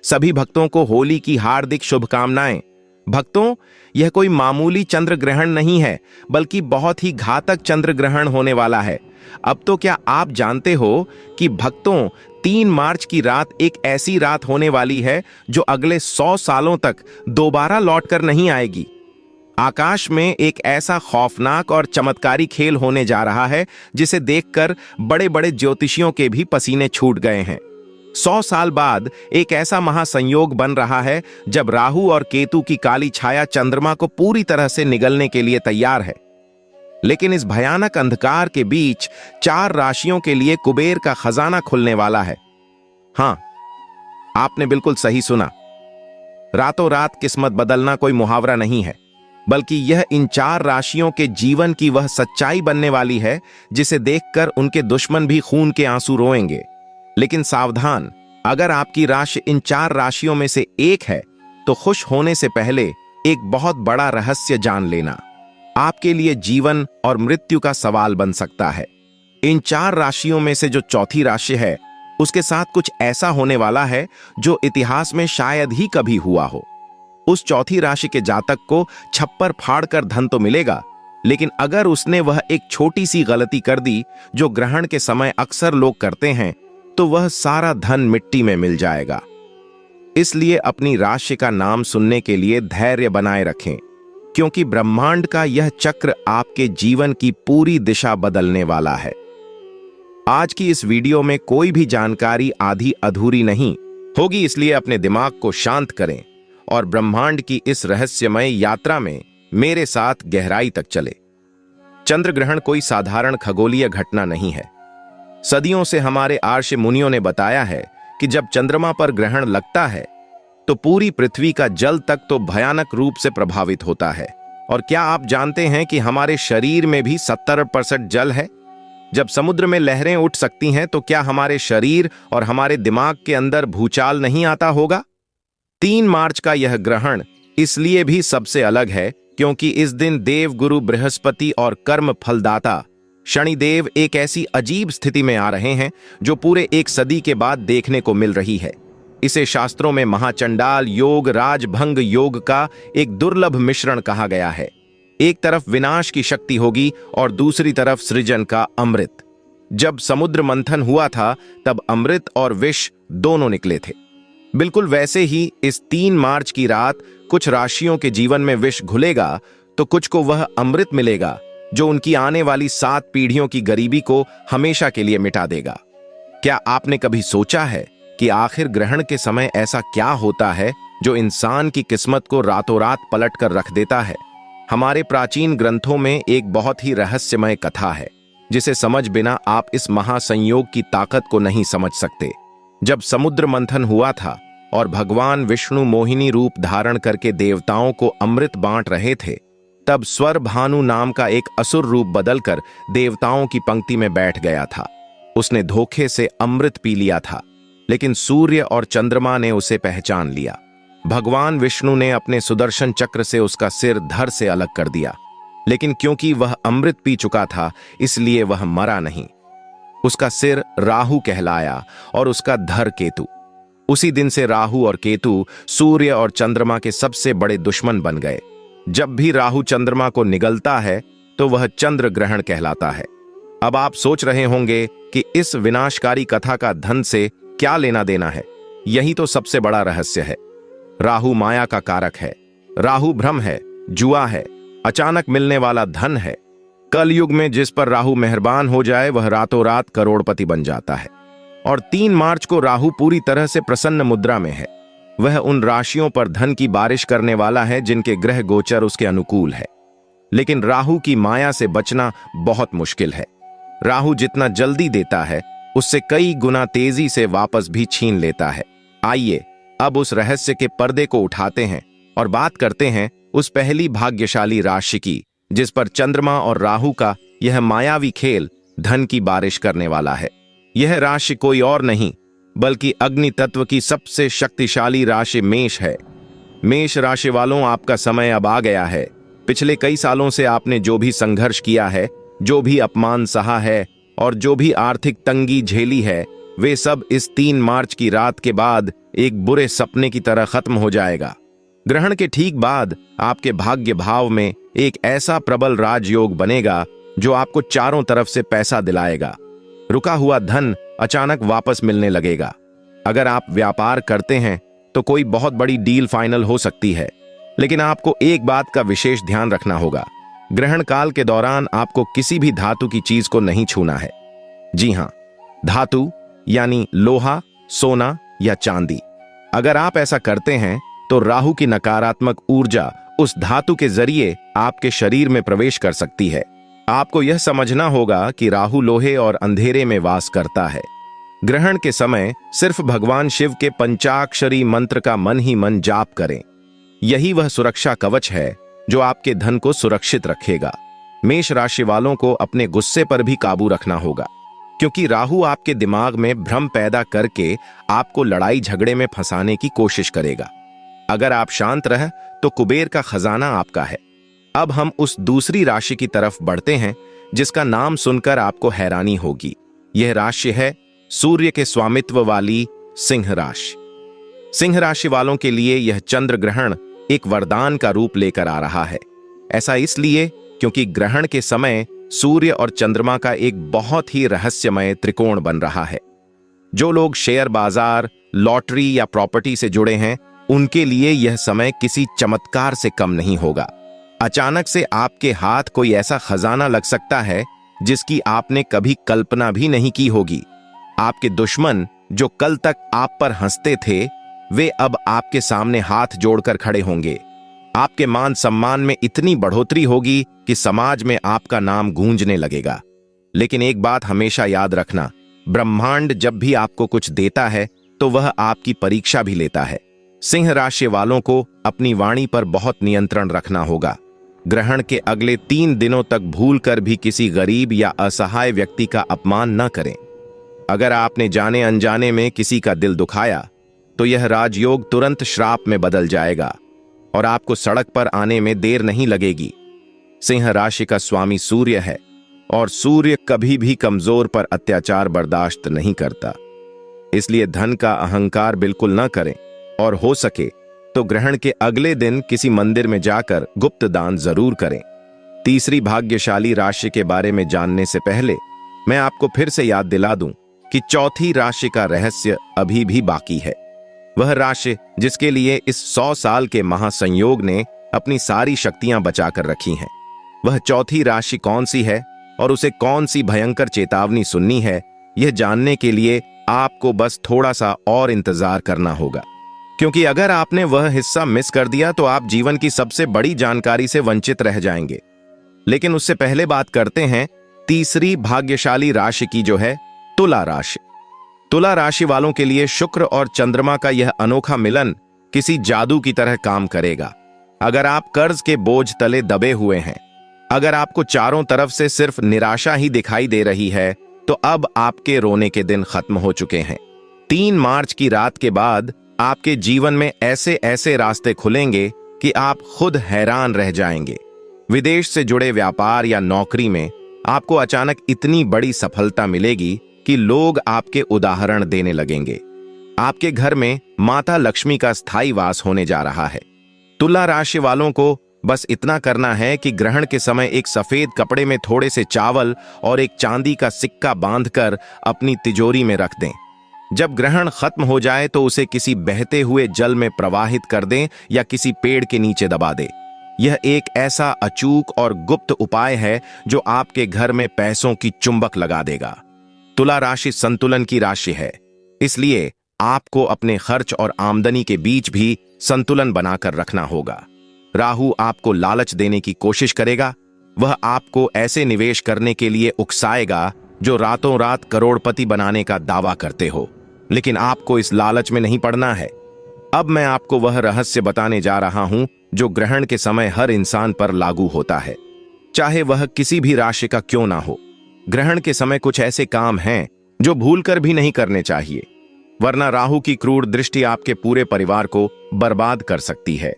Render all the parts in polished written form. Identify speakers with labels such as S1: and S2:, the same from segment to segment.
S1: सभी भक्तों को होली की हार्दिक शुभकामनाएं। भक्तों, यह कोई मामूली चंद्र ग्रहण नहीं है, बल्कि बहुत ही घातक चंद्र ग्रहण होने वाला है। अब तो क्या आप जानते हो कि भक्तों, 3 मार्च की रात एक ऐसी रात होने वाली है जो अगले 100 सालों तक दोबारा लौटकर नहीं आएगी। आकाश में एक ऐसा खौफनाक और चमत्कारी खेल होने जा रहा है जिसे देखकर बड़े बड़े ज्योतिषियों के भी पसीने छूट गए हैं। 100 साल बाद एक ऐसा महासंयोग बन रहा है जब राहु और केतु की काली छाया चंद्रमा को पूरी तरह से निगलने के लिए तैयार है। लेकिन इस भयानक अंधकार के बीच 4 राशियों के लिए कुबेर का खजाना खुलने वाला है। हां, आपने बिल्कुल सही सुना। रातों रात किस्मत बदलना कोई मुहावरा नहीं है, बल्कि यह इन 4 राशियों के जीवन की वह सच्चाई बनने वाली है जिसे देखकर उनके दुश्मन भी खून के आंसू रोएंगे। लेकिन सावधान, अगर आपकी राशि इन 4 राशियों में से एक है तो खुश होने से पहले एक बहुत बड़ा रहस्य जान लेना आपके लिए जीवन और मृत्यु का सवाल बन सकता है। इन 4 राशियों में से जो चौथी राशि है, उसके साथ कुछ ऐसा होने वाला है जो इतिहास में शायद ही कभी हुआ हो। उस चौथी राशि के जातक को छप्पर फाड़कर धन तो मिलेगा, लेकिन अगर उसने वह एक छोटी सी गलती कर दी जो ग्रहण के समय अक्सर लोग करते हैं, तो वह सारा धन मिट्टी में मिल जाएगा। इसलिए अपनी राशि का नाम सुनने के लिए धैर्य बनाए रखें, क्योंकि ब्रह्मांड का यह चक्र आपके जीवन की पूरी दिशा बदलने वाला है। आज की इस वीडियो में कोई भी जानकारी आधी अधूरी नहीं होगी, इसलिए अपने दिमाग को शांत करें और ब्रह्मांड की इस रहस्यमय यात्रा में मेरे साथ गहराई तक चले। चंद्र ग्रहण कोई साधारण खगोलीय घटना नहीं है। सदियों से हमारे आर्ष मुनियों ने बताया है कि जब चंद्रमा पर ग्रहण लगता है तो पूरी पृथ्वी का जल तक तो भयानक रूप से प्रभावित होता है। और क्या आप जानते हैं कि हमारे शरीर में भी 70% जल है? जब समुद्र में लहरें उठ सकती हैं, तो क्या हमारे शरीर और हमारे दिमाग के अंदर भूचाल नहीं आता होगा? 3 मार्च का यह ग्रहण इसलिए भी सबसे अलग है क्योंकि इस दिन देव गुरु बृहस्पति और कर्म फलदाता शनिदेव एक ऐसी अजीब स्थिति में आ रहे हैं जो पूरे 1 सदी के बाद देखने को मिल रही है। इसे शास्त्रों में महाचंडाल योग, राजभंग योग का एक दुर्लभ मिश्रण कहा गया है। एक तरफ विनाश की शक्ति होगी और दूसरी तरफ सृजन का अमृत। जब समुद्र मंथन हुआ था तब अमृत और विष दोनों निकले थे। बिल्कुल वैसे ही इस 3 मार्च की रात कुछ राशियों के जीवन में विष घुलेगा तो कुछ को वह अमृत मिलेगा जो उनकी आने वाली 7 पीढ़ियों की गरीबी को हमेशा के लिए मिटा देगा। क्या आपने कभी सोचा है कि आखिर ग्रहण के समय ऐसा क्या होता है जो इंसान की किस्मत को रातों रात पलट कर रख देता है? हमारे प्राचीन ग्रंथों में एक बहुत ही रहस्यमय कथा है जिसे समझ बिना आप इस महासंयोग की ताकत को नहीं समझ सकते। जब समुद्र मंथन हुआ था और भगवान विष्णु मोहिनी रूप धारण करके देवताओं को अमृत बांट रहे थे, तब स्वर भानु नाम का एक असुर रूप बदलकर देवताओं की पंक्ति में बैठ गया था। उसने धोखे से अमृत पी लिया था, लेकिन सूर्य और चंद्रमा ने उसे पहचान लिया। भगवान विष्णु ने अपने सुदर्शन चक्र से उसका सिर धड़ से अलग कर दिया, लेकिन क्योंकि वह अमृत पी चुका था इसलिए वह मरा नहीं। उसका सिर राहु कहलाया और उसका धड़ केतु। उसी दिन से राहु और केतु सूर्य और चंद्रमा के सबसे बड़े दुश्मन बन गए। जब भी राहु चंद्रमा को निगलता है तो वह चंद्र ग्रहण कहलाता है। अब आप सोच रहे होंगे कि इस विनाशकारी कथा का धन से क्या लेना देना है। यही तो सबसे बड़ा रहस्य है। राहु माया का कारक है। राहु भ्रम है, जुआ है, अचानक मिलने वाला धन है। कलयुग में जिस पर राहु मेहरबान हो जाए वह रातों रात करोड़पति बन जाता है। और 3 मार्च को राहु पूरी तरह से प्रसन्न मुद्रा में है। वह उन राशियों पर धन की बारिश करने वाला है जिनके ग्रह गोचर उसके अनुकूल है। लेकिन राहु की माया से बचना बहुत मुश्किल है। राहु जितना जल्दी देता है उससे कई गुना तेजी से वापस भी छीन लेता है। आइए अब उस रहस्य के पर्दे को उठाते हैं और बात करते हैं उस पहली भाग्यशाली राशि की जिस पर चंद्रमा और राहु का यह मायावी खेल धन की बारिश करने वाला है। यह राशि कोई और नहीं बल्कि अग्नि तत्व की सबसे शक्तिशाली राशि मेष है। मेष राशि वालों, आपका समय अब आ गया है। पिछले कई सालों से आपने जो भी संघर्ष किया है, जो भी अपमान सहा है और जो भी आर्थिक तंगी झेली है, वे सब इस 3 मार्च की रात के बाद एक बुरे सपने की तरह खत्म हो जाएगा। ग्रहण के ठीक बाद आपके भाग्य भाव में एक ऐसा प्रबल राजयोग बनेगा जो आपको चारों तरफ से पैसा दिलाएगा। रुका हुआ धन अचानक वापस मिलने लगेगा। अगर आप व्यापार करते हैं तो कोई बहुत बड़ी डील फाइनल हो सकती है, लेकिन आपको एक बात का विशेष ध्यान रखना होगा। ग्रहण काल के दौरान आपको किसी भी धातु की चीज को नहीं छूना है। जी हां, धातु यानी लोहा, सोना या चांदी। अगर आप ऐसा करते हैं तो राहु की नकारात्मक ऊर्जा उस धातु के जरिए आपके शरीर में प्रवेश कर सकती है। आपको यह समझना होगा कि राहु लोहे और अंधेरे में वास करता है। ग्रहण के समय सिर्फ भगवान शिव के पंचाक्षरी मंत्र का मन ही मन जाप करें। यही वह सुरक्षा कवच है जो आपके धन को सुरक्षित रखेगा। मेष राशि वालों को अपने गुस्से पर भी काबू रखना होगा, क्योंकि राहु आपके दिमाग में भ्रम पैदा करके आपको लड़ाई झगड़े में फंसाने की कोशिश करेगा। अगर आप शांत रह तो कुबेर का खजाना आपका है। अब हम उस दूसरी राशि की तरफ बढ़ते हैं जिसका नाम सुनकर आपको हैरानी होगी। यह राशि है सूर्य के स्वामित्व वाली सिंह राशि। सिंह राशि वालों के लिए यह चंद्र ग्रहण एक वरदान का रूप लेकर आ रहा है। ऐसा इसलिए क्योंकि ग्रहण के समय सूर्य और चंद्रमा का एक बहुत ही रहस्यमय त्रिकोण बन रहा है। जो लोग शेयर बाजार, लॉटरी या प्रॉपर्टी से जुड़े हैं, उनके लिए यह समय किसी चमत्कार से कम नहीं होगा। अचानक से आपके हाथ कोई ऐसा खजाना लग सकता है जिसकी आपने कभी कल्पना भी नहीं की होगी। आपके दुश्मन जो कल तक आप पर हंसते थे, वे अब आपके सामने हाथ जोड़कर खड़े होंगे। आपके मान सम्मान में इतनी बढ़ोतरी होगी कि समाज में आपका नाम गूंजने लगेगा। लेकिन एक बात हमेशा याद रखना, ब्रह्मांड जब भी आपको कुछ देता है तो वह आपकी परीक्षा भी लेता है। सिंह राशि वालों को अपनी वाणी पर बहुत नियंत्रण रखना होगा। ग्रहण के अगले 3 दिनों तक भूलकर भी किसी गरीब या असहाय व्यक्ति का अपमान न करें। अगर आपने जाने अनजाने में किसी का दिल दुखाया तो यह राजयोग तुरंत श्राप में बदल जाएगा और आपको सड़क पर आने में देर नहीं लगेगी। सिंह राशि का स्वामी सूर्य है और सूर्य कभी भी कमजोर पर अत्याचार बर्दाश्त नहीं करता। इसलिए धन का अहंकार बिल्कुल न करें और हो सके तो ग्रहण के अगले दिन किसी मंदिर में जाकर गुप्त दान जरूर करें। तीसरी भाग्यशाली राशि के बारे में जानने से पहले मैं आपको फिर से याद दिला दूं कि चौथी राशि का रहस्य अभी भी बाकी है। वह राशि जिसके लिए इस 100 साल के महासंयोग ने अपनी सारी शक्तियां बचाकर रखी हैं। वह चौथी राशि कौन सी है और उसे कौन सी भयंकर चेतावनी सुननी है, यह जानने के लिए आपको बस थोड़ा सा और इंतजार करना होगा, क्योंकि अगर आपने वह हिस्सा मिस कर दिया तो आप जीवन की सबसे बड़ी जानकारी से वंचित रह जाएंगे। लेकिन उससे पहले बात करते हैं तीसरी भाग्यशाली राशि की, जो है तुला राशि। तुला राशि वालों के लिए शुक्र और चंद्रमा का यह अनोखा मिलन किसी जादू की तरह काम करेगा। अगर आप कर्ज के बोझ तले दबे हुए हैं, अगर आपको चारों तरफ से सिर्फ निराशा ही दिखाई दे रही है, तो अब आपके रोने के दिन खत्म हो चुके हैं। 3 मार्च की रात के बाद आपके जीवन में ऐसे ऐसे रास्ते खुलेंगे कि आप खुद हैरान रह जाएंगे। विदेश से जुड़े व्यापार या नौकरी में आपको अचानक इतनी बड़ी सफलता मिलेगी कि लोग आपके उदाहरण देने लगेंगे। आपके घर में माता लक्ष्मी का स्थायी वास होने जा रहा है। तुला राशि वालों को बस इतना करना है कि ग्रहण के समय एक सफेद कपड़े में थोड़े से चावल और एक चांदी का सिक्का बांधकर अपनी तिजोरी में रख दें। जब ग्रहण खत्म हो जाए तो उसे किसी बहते हुए जल में प्रवाहित कर दें या किसी पेड़ के नीचे दबा दें। यह एक ऐसा अचूक और गुप्त उपाय है जो आपके घर में पैसों की चुंबक लगा देगा। तुला राशि संतुलन की राशि है, इसलिए आपको अपने खर्च और आमदनी के बीच भी संतुलन बनाकर रखना होगा। राहु आपको लालच देने की कोशिश करेगा। वह आपको ऐसे निवेश करने के लिए उकसाएगा जो रातों रात करोड़पति बनाने का दावा करते हो, लेकिन आपको इस लालच में नहीं पड़ना है। अब मैं आपको वह रहस्य बताने जा रहा हूं जो ग्रहण के समय हर इंसान पर लागू होता है, चाहे वह किसी भी राशि का क्यों ना हो। ग्रहण के समय कुछ ऐसे काम हैं जो भूलकर भी नहीं करने चाहिए, वरना राहु की क्रूर दृष्टि आपके पूरे परिवार को बर्बाद कर सकती है।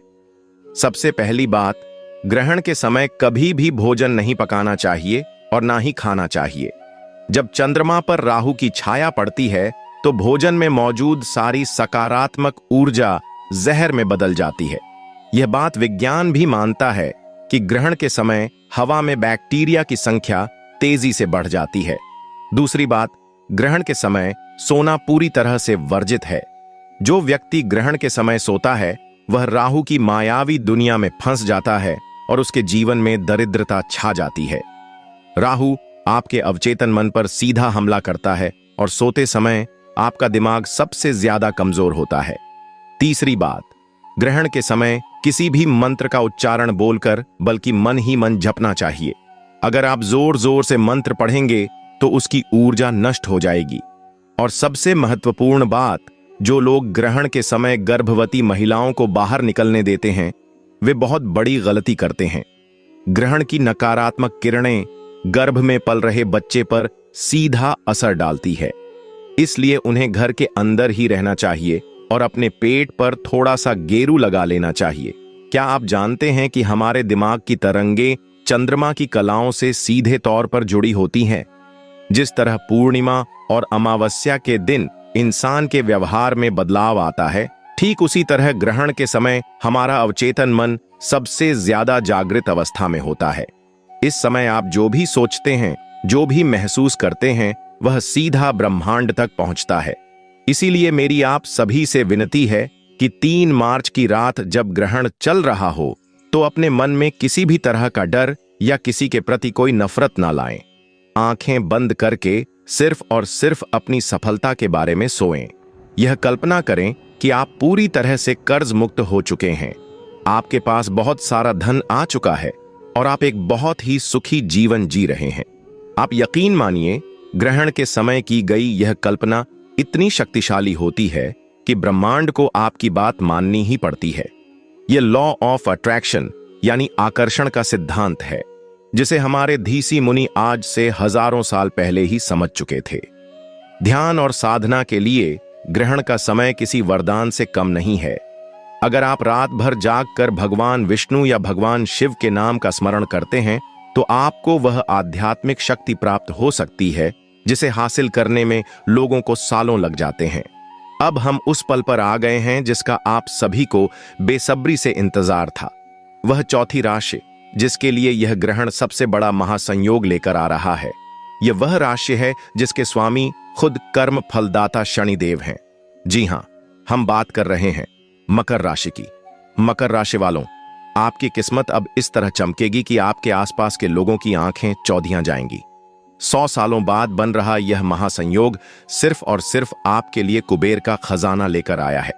S1: सबसे पहली बात, ग्रहण के समय कभी भी भोजन नहीं पकाना चाहिए और ना ही खाना चाहिए। जब चंद्रमा पर राहु की छाया पड़ती है तो भोजन में मौजूद सारी सकारात्मक ऊर्जा जहर में बदल जाती है। यह बात विज्ञान भी मानता है कि ग्रहण के समय हवा में बैक्टीरिया की संख्या तेजी से बढ़ जाती है। दूसरी बात, ग्रहण के समय सोना पूरी तरह से वर्जित है। जो व्यक्ति ग्रहण के समय सोता है वह राहु की मायावी दुनिया में फंस जाता है और उसके जीवन में दरिद्रता छा जाती है। राहु आपके अवचेतन मन पर सीधा हमला करता है और सोते समय आपका दिमाग सबसे ज्यादा कमजोर होता है। तीसरी बात, ग्रहण के समय किसी भी मंत्र का उच्चारण बोलकर बल्कि मन ही मन जपना चाहिए। अगर आप जोर जोर से मंत्र पढ़ेंगे तो उसकी ऊर्जा नष्ट हो जाएगी। और सबसे महत्वपूर्ण बात, जो लोग ग्रहण के समय गर्भवती महिलाओं को बाहर निकलने देते हैं वे बहुत बड़ी गलती करते हैं। ग्रहण की नकारात्मक किरणें गर्भ में पल रहे बच्चे पर सीधा असर डालती है, इसलिए उन्हें घर के अंदर ही रहना चाहिए और अपने पेट पर थोड़ा सा गेरू लगा लेना चाहिए। क्या आप जानते हैं कि हमारे दिमाग की तरंगे चंद्रमा की कलाओं से सीधे तौर पर जुड़ी होती हैं? जिस तरह पूर्णिमा और अमावस्या के दिन इंसान के व्यवहार में बदलाव आता है, ठीक उसी तरह ग्रहण के समय हमारा अवचेतन मन सबसे ज्यादा जागृत अवस्था में होता है। इस समय आप जो भी सोचते हैं, जो भी महसूस करते हैं, वह सीधा ब्रह्मांड तक पहुंचता है। इसीलिए मेरी आप सभी से विनती है कि 3 मार्च की रात जब ग्रहण चल रहा हो तो अपने मन में किसी भी तरह का डर या किसी के प्रति कोई नफरत ना लाएं। आंखें बंद करके सिर्फ और सिर्फ अपनी सफलता के बारे में सोएं। यह कल्पना करें कि आप पूरी तरह से कर्ज मुक्त हो चुके हैं, आपके पास बहुत सारा धन आ चुका है और आप एक बहुत ही सुखी जीवन जी रहे हैं। आप यकीन मानिए, ग्रहण के समय की गई यह कल्पना इतनी शक्तिशाली होती है कि ब्रह्मांड को आपकी बात माननी ही पड़ती है। यह लॉ ऑफ अट्रैक्शन यानी आकर्षण का सिद्धांत है, जिसे हमारे धीसी मुनि आज से हजारों साल पहले ही समझ चुके थे। ध्यान और साधना के लिए ग्रहण का समय किसी वरदान से कम नहीं है। अगर आप रात भर जागकर भगवान विष्णु या भगवान शिव के नाम का स्मरण करते हैं तो आपको वह आध्यात्मिक शक्ति प्राप्त हो सकती है जिसे हासिल करने में लोगों को सालों लग जाते हैं। अब हम उस पल पर आ गए हैं जिसका आप सभी को बेसब्री से इंतजार था। वह चौथी राशि जिसके लिए यह ग्रहण सबसे बड़ा महासंयोग लेकर आ रहा है। यह वह राशि है जिसके स्वामी खुद कर्म फलदाता शनिदेव हैं। जी हां, हम बात कर रहे हैं मकर राशि की। मकर राशि वालों, आपकी किस्मत अब इस तरह चमकेगी कि आपके आसपास के लोगों की आंखें चौधियां जाएंगी। 100 सालों बाद बन रहा यह महासंयोग सिर्फ और सिर्फ आपके लिए कुबेर का खजाना लेकर आया है।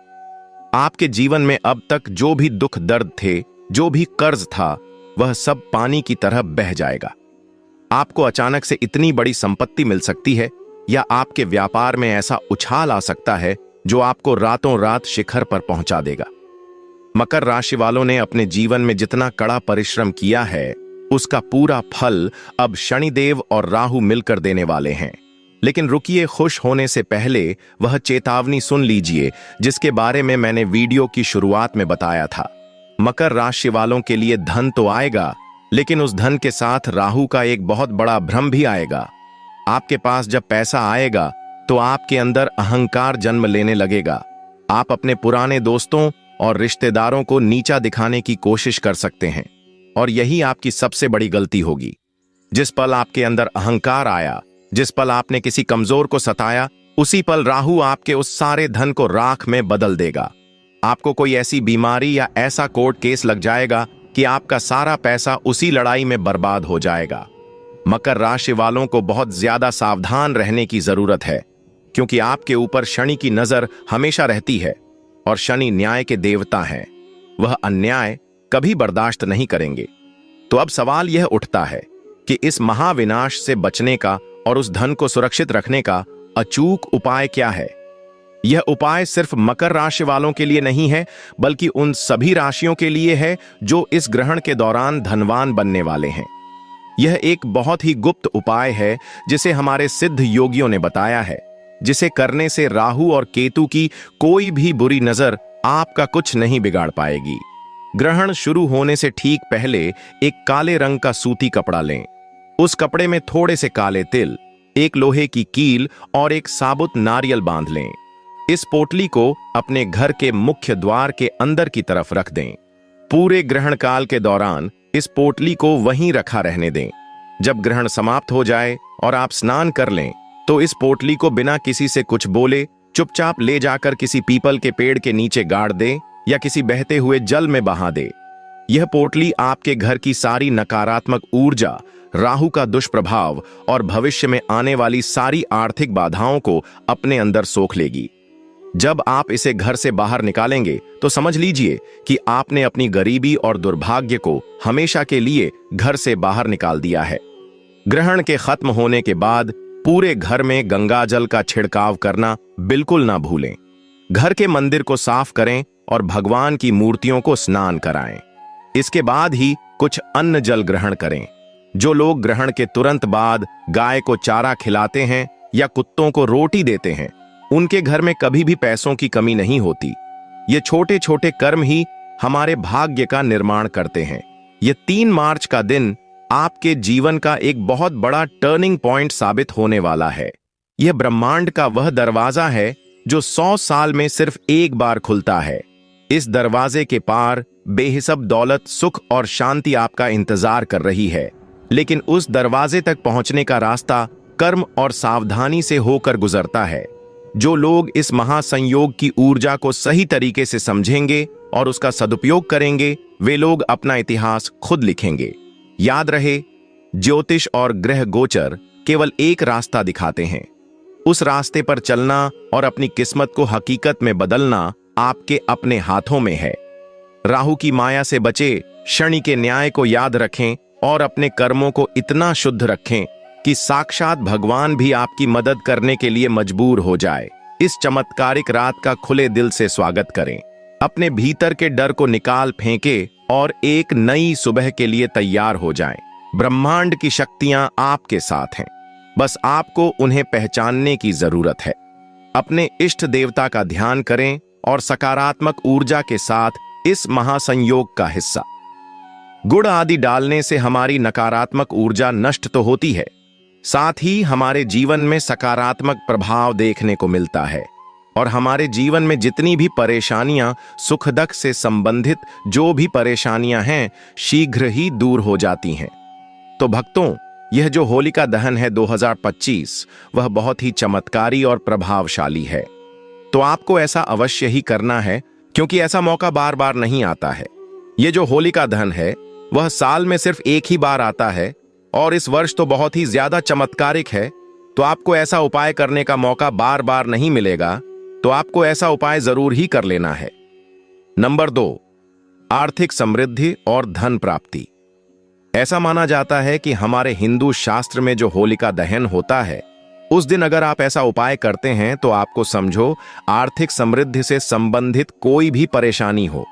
S1: आपके जीवन में अब तक जो भी दुख दर्द थे, जो भी कर्ज था, वह सब पानी की तरह बह जाएगा। आपको अचानक से इतनी बड़ी संपत्ति मिल सकती है या आपके व्यापार में ऐसा उछाल आ सकता है जो आपको रातों रात शिखर पर पहुंचा देगा। मकर राशि वालों ने अपने जीवन में जितना कड़ा परिश्रम किया है उसका पूरा फल अब शनिदेव और राहु मिलकर देने वाले हैं। लेकिन रुकिए, खुश होने से पहले वह चेतावनी सुन लीजिए जिसके बारे में मैंने वीडियो की शुरुआत में बताया था। मकर राशि वालों के लिए धन तो आएगा, लेकिन उस धन के साथ राहु का एक बहुत बड़ा भ्रम भी आएगा। आपके पास जब पैसा आएगा तो आपके अंदर अहंकार जन्म लेने लगेगा। आप अपने पुराने दोस्तों और रिश्तेदारों को नीचा दिखाने की कोशिश कर सकते हैं और यही आपकी सबसे बड़ी गलती होगी। जिस पल आपके अंदर अहंकार आया, जिस पल आपने किसी कमजोर को सताया, उसी पल राहु आपके उस सारे धन को राख में बदल देगा। आपको कोई ऐसी बीमारी या ऐसा कोर्ट केस लग जाएगा कि आपका सारा पैसा उसी लड़ाई में बर्बाद हो जाएगा। मकर राशि वालों को बहुत ज्यादा सावधान रहने की जरूरत है, क्योंकि आपके ऊपर शनि की नजर हमेशा रहती है और शनि न्याय के देवता हैं। वह अन्याय कभी बर्दाश्त नहीं करेंगे। तो अब सवाल यह उठता है कि इस महाविनाश से बचने का और उस धन को सुरक्षित रखने का अचूक उपाय क्या है। यह उपाय सिर्फ मकर राशि वालों के लिए नहीं है, बल्कि उन सभी राशियों के लिए है जो इस ग्रहण के दौरान धनवान बनने वाले हैं। यह एक बहुत ही गुप्त उपाय है जिसे हमारे सिद्ध योगियों ने बताया है, जिसे करने से राहु और केतु की कोई भी बुरी नजर आपका कुछ नहीं बिगाड़ पाएगी। ग्रहण शुरू होने से ठीक पहले एक काले रंग का सूती कपड़ा लें। उस कपड़े में थोड़े से काले तिल, एक लोहे की कील और एक साबुत नारियल बांध लें। इस पोटली को अपने घर के मुख्य द्वार के अंदर की तरफ रख दें। पूरे ग्रहण काल के दौरान इस पोटली को वहीं रखा रहने दें। जब ग्रहण समाप्त हो जाए और आप स्नान कर लें तो इस पोटली को बिना किसी से कुछ बोले चुपचाप ले जाकर किसी पीपल के पेड़ के नीचे गाड़ दें या किसी बहते हुए जल में बहा दे। यह पोटली आपके घर की सारी नकारात्मक ऊर्जा, राहु का दुष्प्रभाव और भविष्य में आने वाली सारी आर्थिक बाधाओं को अपने अंदर सोख लेगी। जब आप इसे घर से बाहर निकालेंगे तो समझ लीजिए कि आपने अपनी गरीबी और दुर्भाग्य को हमेशा के लिए घर से बाहर निकाल दिया है। ग्रहण के खत्म होने के बाद पूरे घर में गंगा जल का छिड़काव करना बिल्कुल ना भूलें। घर के मंदिर को साफ करें और भगवान की मूर्तियों को स्नान कराएं। इसके बाद ही कुछ अन्न जल ग्रहण करें। जो लोग ग्रहण के तुरंत बाद गाय को चारा खिलाते हैं या कुत्तों को रोटी देते हैं, उनके घर में कभी भी पैसों की कमी नहीं होती। ये छोटे छोटे कर्म ही हमारे भाग्य का निर्माण करते हैं। ये 3 मार्च का दिन आपके जीवन का एक बहुत बड़ा टर्निंग पॉइंट साबित होने वाला है। यह ब्रह्मांड का वह दरवाजा है जो 100 साल में सिर्फ एक बार खुलता है। इस दरवाजे के पार बेहिसाब दौलत, सुख और शांति आपका इंतजार कर रही है, लेकिन उस दरवाजे तक पहुंचने का रास्ता कर्म और सावधानी से होकर गुजरता है। जो लोग इस महासंयोग की ऊर्जा को सही तरीके से समझेंगे और उसका सदुपयोग करेंगे, वे लोग अपना इतिहास खुद लिखेंगे। याद रहे, ज्योतिष और ग्रह गोचर केवल एक रास्ता दिखाते हैं। उस रास्ते पर चलना और अपनी किस्मत को हकीकत में बदलना आपके अपने हाथों में है। राहु की माया से बचे, शनि के न्याय को याद रखें और अपने कर्मों को इतना शुद्ध रखें कि साक्षात भगवान भी आपकी मदद करने के लिए मजबूर हो जाए। इस चमत्कारिक रात का खुले दिल से स्वागत करें। अपने भीतर के डर को निकाल फेंके और एक नई सुबह के लिए तैयार हो जाएं। ब्रह्मांड की शक्तियां आपके साथ हैं, बस आपको उन्हें पहचानने की जरूरत है। अपने इष्ट देवता का ध्यान करें और सकारात्मक ऊर्जा के साथ इस महासंयोग का हिस्सा। गुड़ आदि डालने से हमारी नकारात्मक ऊर्जा नष्ट तो होती है, साथ ही हमारे जीवन में सकारात्मक प्रभाव देखने को मिलता है और हमारे जीवन में जितनी भी परेशानियां, सुख दुख से संबंधित जो भी परेशानियां हैं, शीघ्र ही दूर हो जाती हैं। तो भक्तों, यह जो होलिका दहन है 2025, वह बहुत ही चमत्कारी और प्रभावशाली है। तो आपको ऐसा अवश्य ही करना है, क्योंकि ऐसा मौका बार बार नहीं आता है। ये जो होलिका दहन है वह साल में सिर्फ एक ही बार आता है और इस वर्ष तो बहुत ही ज्यादा चमत्कारिक है। तो आपको ऐसा उपाय करने का मौका बार बार नहीं मिलेगा, तो आपको ऐसा उपाय जरूर ही कर लेना है। नंबर 2, आर्थिक समृद्धि और धन प्राप्ति। ऐसा माना जाता है कि हमारे हिंदू शास्त्र में जो होलिका दहन होता है, उस दिन अगर आप ऐसा उपाय करते हैं तो आपको समझो आर्थिक समृद्धि से संबंधित कोई भी परेशानी हो,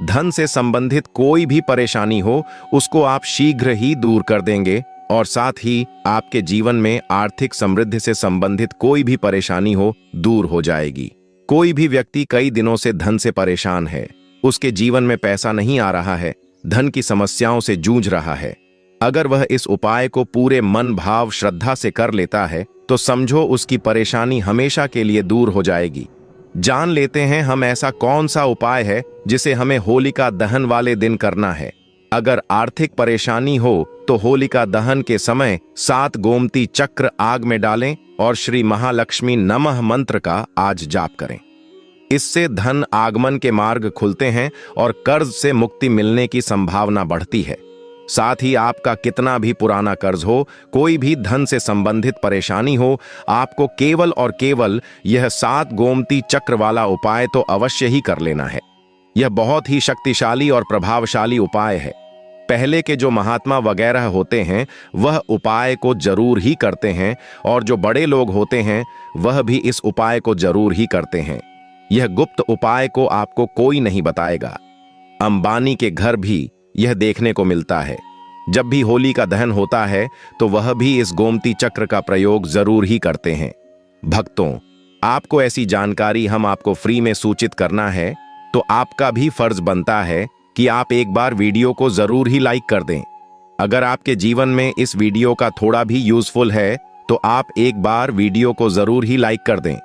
S1: धन से संबंधित कोई भी परेशानी हो, उसको आप शीघ्र ही दूर कर देंगे और साथ ही आपके जीवन में आर्थिक समृद्धि से संबंधित कोई भी परेशानी हो, दूर हो जाएगी। कोई भी व्यक्ति कई दिनों से धन से परेशान है, उसके जीवन में पैसा नहीं आ रहा है, धन की समस्याओं से जूझ रहा है, अगर वह इस उपाय को पूरे मन भाव श्रद्धा से कर लेता है तो समझो उसकी परेशानी हमेशा के लिए दूर हो जाएगी। जान लेते हैं हम ऐसा कौन सा उपाय है जिसे हमें होलिका दहन वाले दिन करना है। अगर आर्थिक परेशानी हो तो होलिका दहन के समय 7 गोमती चक्र आग में डालें और श्री महालक्ष्मी नमः मंत्र का आज जाप करें। इससे धन आगमन के मार्ग खुलते हैं और कर्ज से मुक्ति मिलने की संभावना बढ़ती है। साथ ही आपका कितना भी पुराना कर्ज हो, कोई भी धन से संबंधित परेशानी हो, आपको केवल और केवल यह 7 गोमती चक्र वाला उपाय तो अवश्य ही कर लेना है। यह बहुत ही शक्तिशाली और प्रभावशाली उपाय है। पहले के जो महात्मा वगैरह होते हैं वह उपाय को जरूर ही करते हैं और जो बड़े लोग होते हैं वह भी इस उपाय को जरूर ही करते हैं। यह गुप्त उपाय को आपको कोई नहीं बताएगा। अंबानी के घर भी यह देखने को मिलता है। जब भी होली का दहन होता है तो वह भी इस गोमती चक्र का प्रयोग जरूर ही करते हैं। भक्तों, आपको ऐसी जानकारी हम आपको फ्री में सूचित करना है, तो आपका भी फर्ज बनता है कि आप एक बार वीडियो को जरूर ही लाइक कर दें। अगर आपके जीवन में इस वीडियो का थोड़ा भी यूजफुल है तो आप एक बार वीडियो को जरूर ही लाइक कर दें।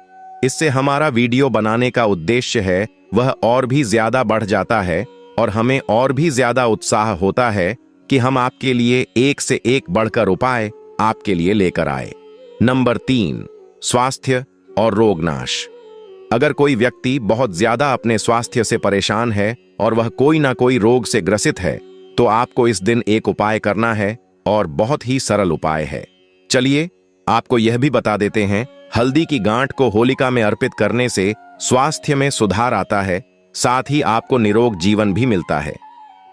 S1: इससे हमारा वीडियो बनाने का उद्देश्य है वह और भी ज्यादा बढ़ जाता है और हमें और भी ज्यादा उत्साह होता है कि हम आपके लिए एक से एक बढ़कर उपाय आपके लिए लेकर आए। नंबर 3, स्वास्थ्य और रोगनाश। अगर कोई व्यक्ति बहुत ज्यादा अपने स्वास्थ्य से परेशान है और वह कोई ना कोई रोग से ग्रसित है, तो आपको इस दिन एक उपाय करना है और बहुत ही सरल उपाय है। चलिए आपको यह भी बता देते हैं, हल्दी की गांठ को होलिका में अर्पित करने से स्वास्थ्य में सुधार आता है, साथ ही आपको निरोग जीवन भी मिलता है।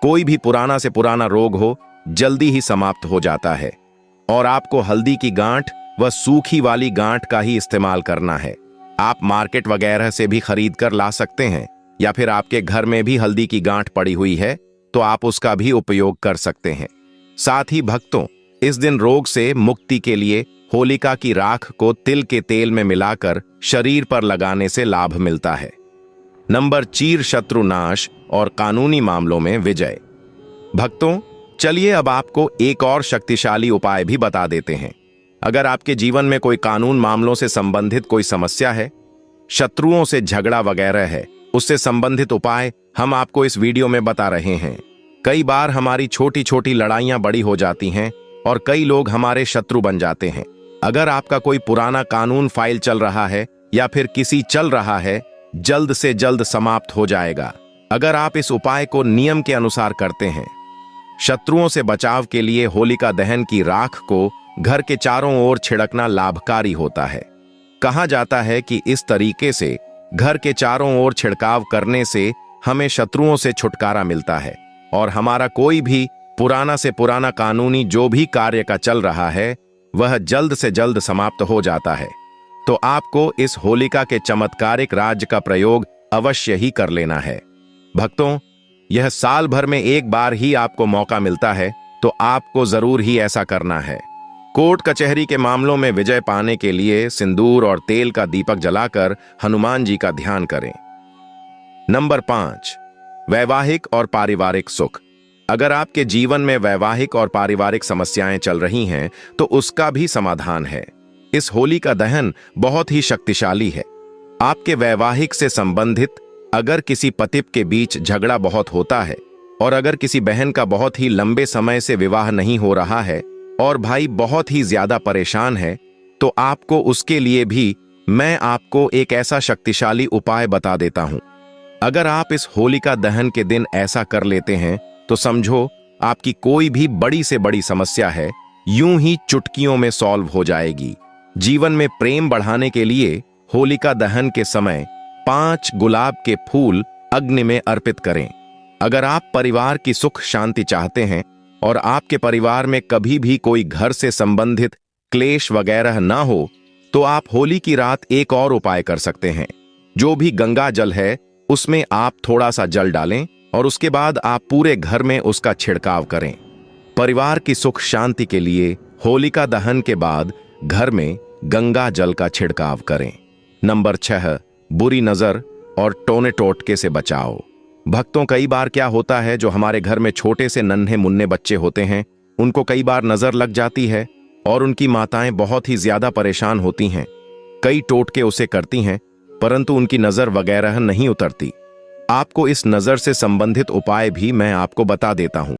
S1: कोई भी पुराना से पुराना रोग हो जल्दी ही समाप्त हो जाता है और आपको हल्दी की गांठ व सूखी वाली गांठ का ही इस्तेमाल करना है। आप मार्केट वगैरह से भी खरीद कर ला सकते हैं या फिर आपके घर में भी हल्दी की गांठ पड़ी हुई है तो आप उसका भी उपयोग कर सकते हैं। साथ ही भक्तों, इस दिन रोग से मुक्ति के लिए होलिका की राख को तिल के तेल में मिलाकर शरीर पर लगाने से लाभ मिलता है। नंबर 4, शत्रुनाश और कानूनी मामलों में विजय। भक्तों, चलिए अब आपको एक और शक्तिशाली उपाय भी बता देते हैं। अगर आपके जीवन में कोई कानून मामलों से संबंधित कोई समस्या है, शत्रुओं से झगड़ा वगैरह है, उससे संबंधित उपाय हम आपको इस वीडियो में बता रहे हैं। कई बार हमारी छोटी छोटी लड़ाइयां बड़ी हो जाती हैं और कई लोग हमारे शत्रु बन जाते हैं। अगर आपका कोई पुराना कानून फाइल चल रहा है या फिर किसी चल रहा है, जल्द से जल्द समाप्त हो जाएगा अगर आप इस उपाय को नियम के अनुसार करते हैं। शत्रुओं से बचाव के लिए होलिका दहन की राख को घर के चारों ओर छिड़कना लाभकारी होता है। कहा जाता है कि इस तरीके से घर के चारों ओर छिड़काव करने से हमें शत्रुओं से छुटकारा मिलता है और हमारा कोई भी पुराना से पुराना कानूनी जो भी कार्य का चल रहा है वह जल्द से जल्द समाप्त हो जाता है। तो आपको इस होलिका के चमत्कारिक राज्य का प्रयोग अवश्य ही कर लेना है। भक्तों, यह साल भर में एक बार ही आपको मौका मिलता है, तो आपको जरूर ही ऐसा करना है। कोर्ट कचहरी के मामलों में विजय पाने के लिए सिंदूर और तेल का दीपक जलाकर हनुमान जी का ध्यान करें। नंबर 5, वैवाहिक और पारिवारिक सुख। अगर आपके जीवन में वैवाहिक और पारिवारिक समस्याएं चल रही हैं, तो उसका भी समाधान है। इस होली का दहन बहुत ही शक्तिशाली है। आपके वैवाहिक से संबंधित अगर किसी पति के बीच झगड़ा बहुत होता है और अगर किसी बहन का बहुत ही लंबे समय से विवाह नहीं हो रहा है और भाई बहुत ही ज्यादा परेशान है, तो आपको उसके लिए भी मैं आपको एक ऐसा शक्तिशाली उपाय बता देता हूं। अगर आप इस होलिका दहन के दिन ऐसा कर लेते हैं तो समझो आपकी कोई भी बड़ी से बड़ी समस्या है यूं ही चुटकियों में सॉल्व हो जाएगी। जीवन में प्रेम बढ़ाने के लिए होलिका दहन के समय 5 गुलाब के फूल अग्नि में अर्पित करें। अगर आप परिवार की सुख शांति चाहते हैं और आपके परिवार में कभी भी कोई घर से संबंधित क्लेश वगैरह ना हो, तो आप होली की रात एक और उपाय कर सकते हैं। जो भी गंगा जल है उसमें आप थोड़ा सा जल डालें और उसके बाद आप पूरे घर में उसका छिड़काव करें। परिवार की सुख शांति के लिए होलिका दहन के बाद घर में गंगा जल का छिड़काव करें। नंबर 6, बुरी नजर और टोने टोटके से बचाओ। भक्तों, कई बार क्या होता है, जो हमारे घर में छोटे से नन्हे मुन्ने बच्चे होते हैं, उनको कई बार नजर लग जाती है और उनकी माताएं बहुत ही ज्यादा परेशान होती हैं। कई टोटके उसे करती हैं परंतु उनकी नजर वगैरह नहीं उतरती। आपको इस नजर से संबंधित उपाय भी मैं आपको बता देता हूं।